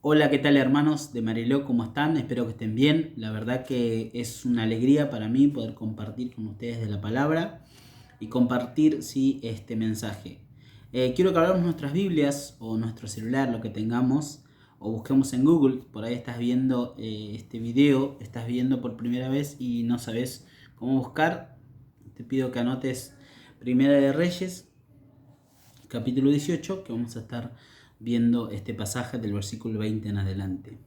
Hola, ¿qué tal hermanos de Mariló? ¿Cómo están? Espero que estén bien. La verdad que es una alegría para mí poder compartir con ustedes de la palabra y compartir, sí, este mensaje. Quiero que hablemos nuestras Biblias o nuestro celular, lo que tengamos, o busquemos en Google. Por ahí estás viendo este video, estás viendo por primera vez y no sabes cómo buscar. Te pido que anotes Primera de Reyes, capítulo 18, que vamos a estar viendo este pasaje del versículo 20 en adelante.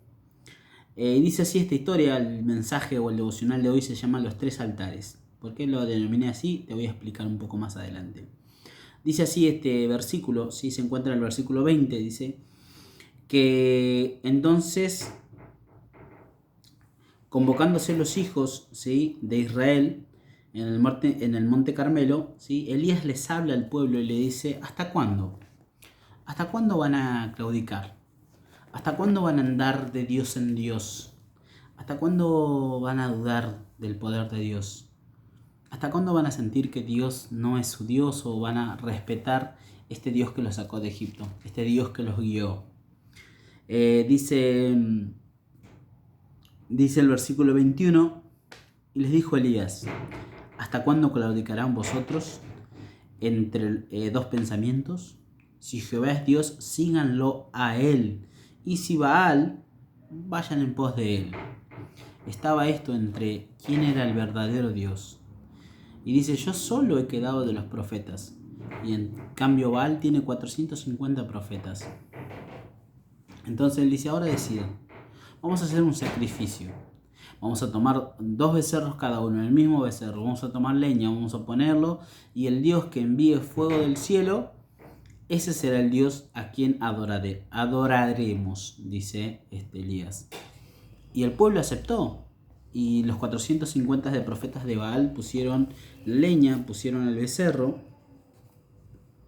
Dice así esta historia, el mensaje o el devocional de hoy se llama Los Tres Altares. ¿Por qué lo denominé así? Te voy a explicar un poco más adelante. Dice así este versículo, si se encuentra en el versículo 20, dice que entonces, convocándose los hijos, ¿sí?, de Israel en el monte Carmelo, ¿sí?, Elías les habla al pueblo y le dice: ¿hasta cuándo? ¿Hasta cuándo van a claudicar? ¿Hasta cuándo van a andar de Dios en Dios? ¿Hasta cuándo van a dudar del poder de Dios? ¿Hasta cuándo van a sentir que Dios no es su Dios o van a respetar este Dios que los sacó de Egipto, este Dios que los guió? Dice el versículo 21, y les dijo Elías: ¿hasta cuándo claudicarán vosotros entre dos pensamientos? Si Jehová es Dios, síganlo a él, y si Baal, vayan en pos de él. Estaba esto entre quién era el verdadero Dios. Y dice: yo solo he quedado de los profetas, y en cambio Baal tiene 450 profetas. Entonces él dice: ahora deciden, vamos a hacer un sacrificio. Vamos a tomar 2 becerros cada uno, el mismo becerro. Vamos a tomar leña, vamos a ponerlo, y el Dios que envíe fuego del cielo, ese será el Dios a quien adoraremos, dice Elías. Y el pueblo aceptó. Y los 450 de profetas de Baal pusieron leña, pusieron el becerro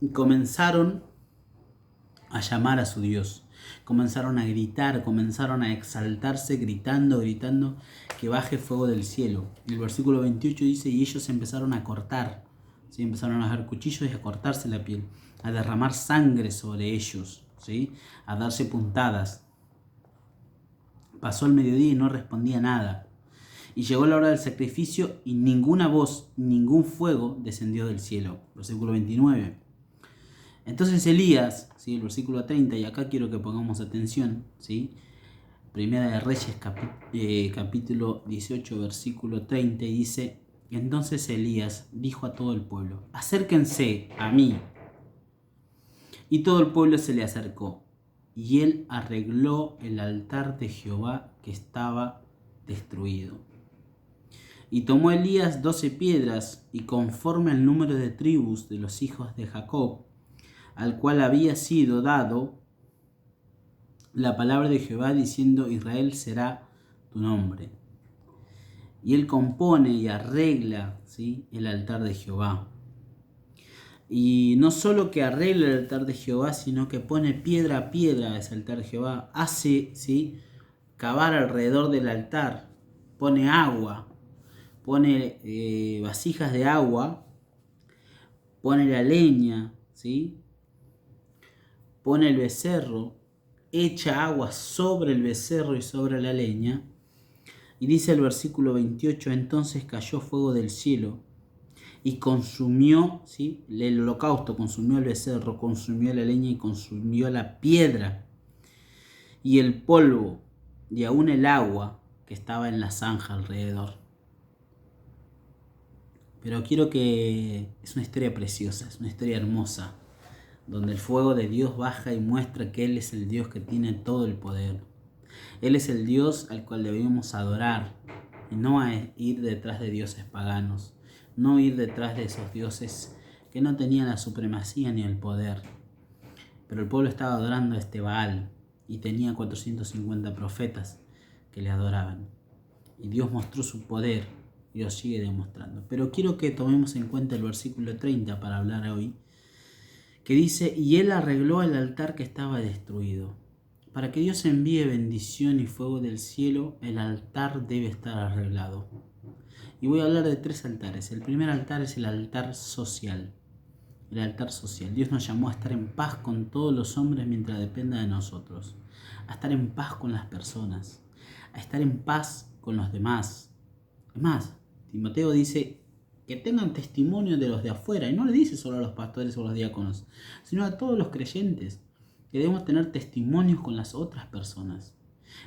y comenzaron a llamar a su Dios. Comenzaron a gritar, comenzaron a exaltarse, gritando que baje fuego del cielo. Y el versículo 28 dice: y ellos empezaron a cortar, ¿sí? Empezaron a agarrar cuchillos y a cortarse la piel, a derramar sangre sobre ellos, ¿sí?, a darse puntadas. Pasó el mediodía y no respondía nada. Y llegó la hora del sacrificio y ninguna voz, ningún fuego descendió del cielo. Versículo 29. Entonces Elías, ¿sí?, el versículo 30, y acá quiero que pongamos atención, ¿sí? Primera de Reyes, capítulo 18, versículo 30, y dice: entonces Elías dijo a todo el pueblo: acérquense a mí. Y todo el pueblo se le acercó, y él arregló el altar de Jehová que estaba destruido. Y tomó Elías 12 piedras, y conforme al número de tribus de los hijos de Jacob, al cual había sido dado la palabra de Jehová, diciendo: Israel será tu nombre. Y él compone y arregla, ¿sí?, el altar de Jehová. Y no solo que arregla el altar de Jehová, sino que pone piedra a piedra a ese altar de Jehová. Hace, ¿sí?, cavar alrededor del altar. Pone agua, pone vasijas de agua, pone la leña, ¿sí?, pone el becerro, echa agua sobre el becerro y sobre la leña. Y dice el versículo 28, entonces cayó fuego del cielo y consumió, ¿sí?, el holocausto, consumió el becerro, consumió la leña y consumió la piedra y el polvo y aún el agua que estaba en la zanja alrededor. Pero quiero que... es una historia preciosa, es una historia hermosa, donde el fuego de Dios baja y muestra que Él es el Dios que tiene todo el poder. Él es el Dios al cual debemos adorar y no a ir detrás de dioses paganos, no ir detrás de esos dioses que no tenían la supremacía ni el poder. Pero el pueblo estaba adorando a este Baal y tenía 450 profetas que le adoraban. Y Dios mostró su poder y lo sigue demostrando. Pero quiero que tomemos en cuenta el versículo 30 para hablar hoy, que dice: y él arregló el altar que estaba destruido. Para que Dios envíe bendición y fuego del cielo, el altar debe estar arreglado. Y voy a hablar de 3 altares. El primer altar es el altar social. El altar social. Dios nos llamó a estar en paz con todos los hombres mientras dependa de nosotros. A estar en paz con las personas. A estar en paz con los demás. Es más, Timoteo dice que tengan testimonio de los de afuera. Y no le dice solo a los pastores o a los diáconos, sino a todos los creyentes. Que debemos tener testimonios con las otras personas.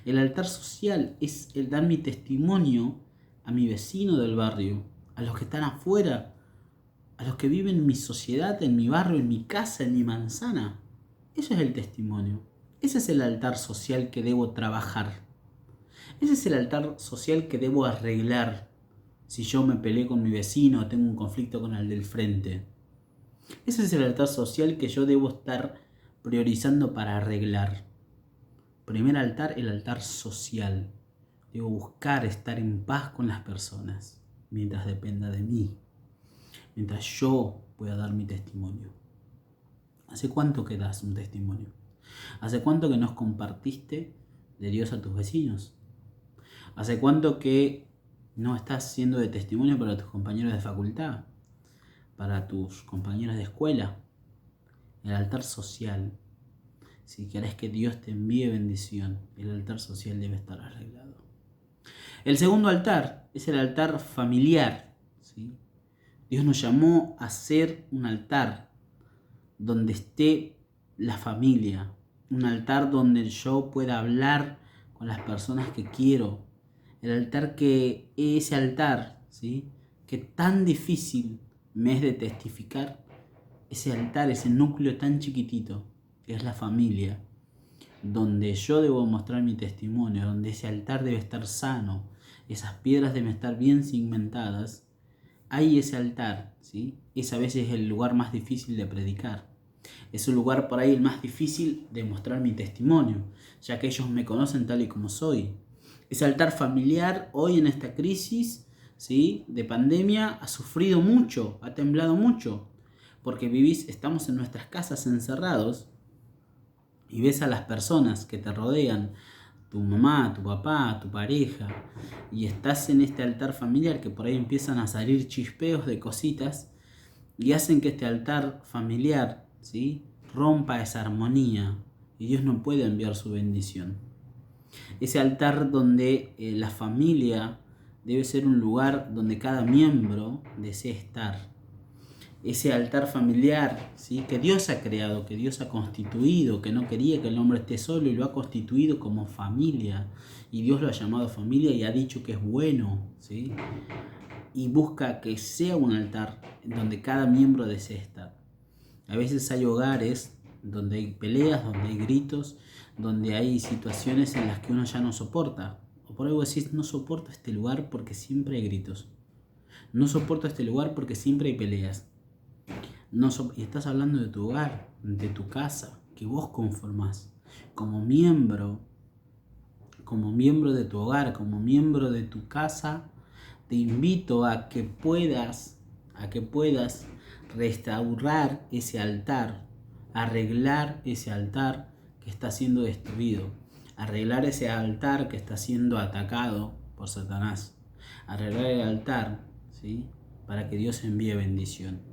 El altar social es el dar mi testimonio a mi vecino del barrio, a los que están afuera, a los que viven en mi sociedad, en mi barrio, en mi casa, en mi manzana. Eso es el testimonio. Ese es el altar social que debo trabajar. Ese es el altar social que debo arreglar si yo me peleé con mi vecino o tengo un conflicto con el del frente. Ese es el altar social que yo debo estar priorizando para arreglar. Primer altar, el altar social. Debo buscar estar en paz con las personas mientras dependa de mí. Mientras yo pueda dar mi testimonio. ¿Hace cuánto que das un testimonio? ¿Hace cuánto que nos compartiste de Dios a tus vecinos? ¿Hace cuánto que no estás siendo de testimonio para tus compañeros de facultad? Para tus compañeros de escuela. El altar social. Si querés que Dios te envíe bendición, el altar social debe estar arreglado. El segundo altar es el altar familiar, ¿sí? Dios nos llamó a ser un altar donde esté la familia, un altar donde yo pueda hablar con las personas que quiero, el altar que ese altar, ¿sí? Que tan difícil me es de testificar, ese altar, ese núcleo tan chiquitito que es la familia, donde yo debo mostrar mi testimonio, donde ese altar debe estar sano, esas piedras deben estar bien cimentadas. Hay ese altar, ¿sí? Es a veces el lugar más difícil de predicar. Es un lugar por ahí el más difícil de mostrar mi testimonio, ya que ellos me conocen tal y como soy. Ese altar familiar hoy en esta crisis, ¿sí? De pandemia ha sufrido mucho, ha temblado mucho, porque estamos en nuestras casas encerrados y ves a las personas que te rodean, tu mamá, tu papá, tu pareja, y estás en este altar familiar que por ahí empiezan a salir chispeos de cositas y hacen que este altar familiar, ¿sí? Rompa esa armonía y Dios no puede enviar su bendición. Ese altar donde la familia debe ser un lugar donde cada miembro desee estar. Ese altar familiar, ¿sí? Que Dios ha creado, que Dios ha constituido, que no quería que el hombre esté solo y lo ha constituido como familia. Y Dios lo ha llamado familia y ha dicho que es bueno, ¿sí? Y busca que sea un altar donde cada miembro desee estar. A veces hay hogares donde hay peleas, donde hay gritos, donde hay situaciones en las que uno ya no soporta. O por algo decís, no soporto este lugar porque siempre hay gritos. No soporto este lugar porque siempre hay peleas. Y estás hablando de tu hogar, de tu casa, que vos conformás. Como miembro de tu hogar, como miembro de tu casa, te invito a que puedas restaurar ese altar, arreglar ese altar que está siendo destruido, arreglar ese altar que está siendo atacado por Satanás, arreglar el altar, ¿sí? Para que Dios envíe bendición.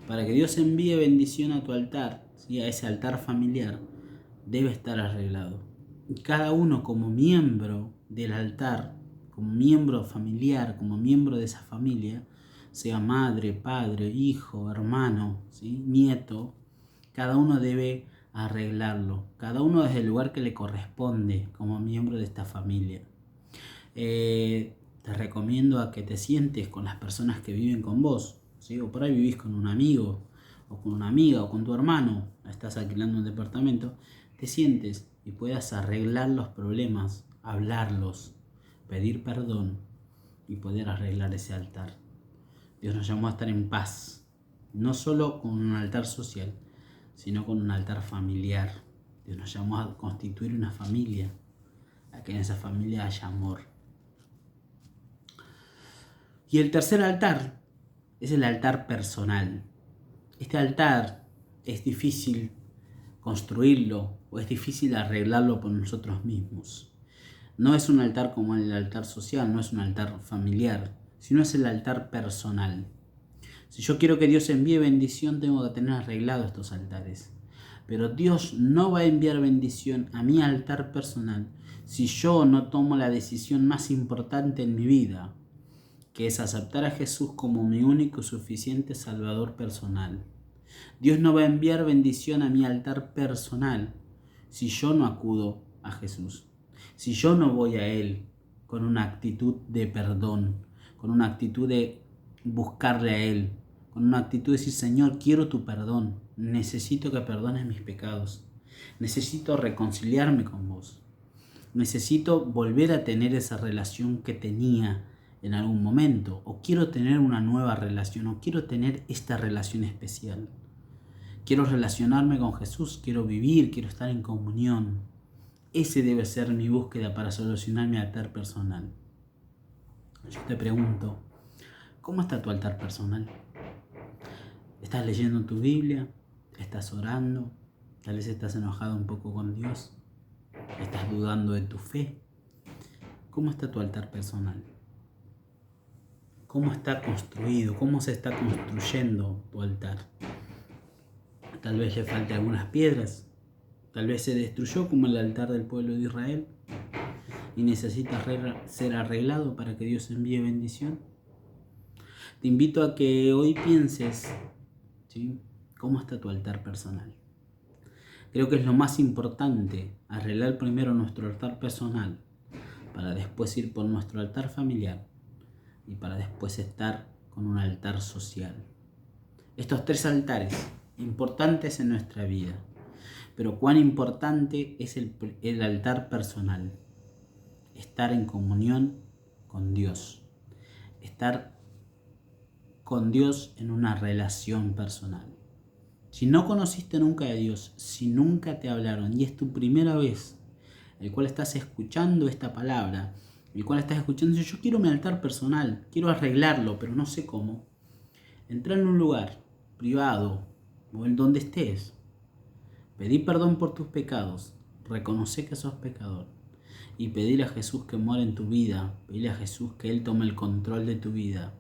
Para que Dios envíe bendición a tu altar, ¿sí? A ese altar familiar, debe estar arreglado. Y cada uno como miembro del altar, como miembro familiar, como miembro de esa familia, sea madre, padre, hijo, hermano, ¿sí? Nieto, cada uno debe arreglarlo. Cada uno desde el lugar que le corresponde como miembro de esta familia. Te recomiendo a que te sientes con las personas que viven con vos, ¿sí? O por ahí vivís con un amigo, o con una amiga, o con tu hermano, estás alquilando un departamento, te sientes y puedas arreglar los problemas, hablarlos, pedir perdón y poder arreglar ese altar. Dios nos llamó a estar en paz, no solo con un altar social, sino con un altar familiar. Dios nos llamó a constituir una familia, a que en esa familia haya amor. Y el tercer altar es el altar personal. Este altar es difícil construirlo o es difícil arreglarlo por nosotros mismos. No es un altar como el altar social, no es un altar familiar, sino es el altar personal. Si yo quiero que Dios envíe bendición, tengo que tener arreglados estos altares. Pero Dios no va a enviar bendición a mi altar personal si yo no tomo la decisión más importante en mi vida, que es aceptar a Jesús como mi único y suficiente Salvador personal. Dios no va a enviar bendición a mi altar personal si yo no acudo a Jesús, si yo no voy a Él con una actitud de perdón, con una actitud de buscarle a Él, con una actitud de decir: Señor, quiero tu perdón, necesito que perdones mis pecados, necesito reconciliarme con vos, necesito volver a tener esa relación que tenía en algún momento, o quiero tener una nueva relación, o quiero tener esta relación especial. Quiero relacionarme con Jesús, quiero vivir, quiero estar en comunión. Ese debe ser mi búsqueda para solucionar mi altar personal. Yo te pregunto, ¿cómo está tu altar personal? ¿Estás leyendo tu Biblia? ¿Estás orando? Tal vez estás enojado un poco con Dios. ¿Estás dudando de tu fe? ¿Cómo está tu altar personal? ¿Cómo está construido? ¿Cómo se está construyendo tu altar? Tal vez le falte algunas piedras. Tal vez se destruyó como el altar del pueblo de Israel y necesita ser arreglado para que Dios envíe bendición. Te invito a que hoy pienses, ¿sí?, cómo está tu altar personal. Creo que es lo más importante, arreglar primero nuestro altar personal para después ir por nuestro altar familiar y para después estar con un altar social. Estos 3 altares importantes en nuestra vida. Pero cuán importante es el altar personal. Estar en comunión con Dios. Estar con Dios en una relación personal. Si no conociste nunca a Dios, si nunca te hablaron y es tu primera vez, el cual estás escuchando esta palabra, el cual estás escuchando: yo quiero mi altar personal, quiero arreglarlo, pero no sé cómo. Entra en un lugar privado o en donde estés. Pedí perdón por tus pecados, reconoce que sos pecador y pedirle a Jesús que muera en tu vida, pedirle a Jesús que Él tome el control de tu vida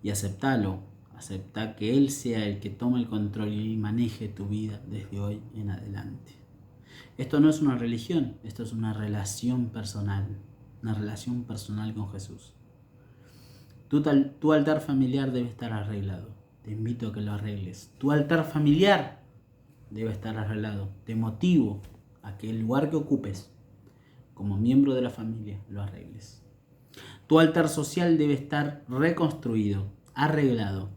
y aceptalo, acepta que Él sea el que tome el control y maneje tu vida desde hoy en adelante. Esto no es una religión, esto es una relación personal con Jesús. Tu altar familiar debe estar arreglado, te invito a que lo arregles. Tu altar familiar debe estar arreglado. Te motivo a que el lugar que ocupes como miembro de la familia lo arregles. Tu altar social debe estar reconstruido, arreglado.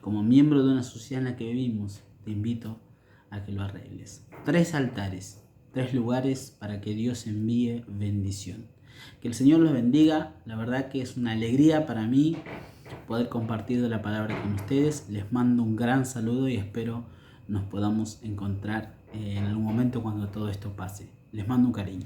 Como miembro de una sociedad en la que vivimos, te invito a que lo arregles. 3 altares, 3 lugares para que Dios envíe bendición. Que el Señor los bendiga. La verdad que es una alegría para mí poder compartir de la palabra con ustedes. Les mando un gran saludo y espero nos podamos encontrar en algún momento cuando todo esto pase. Les mando un cariño.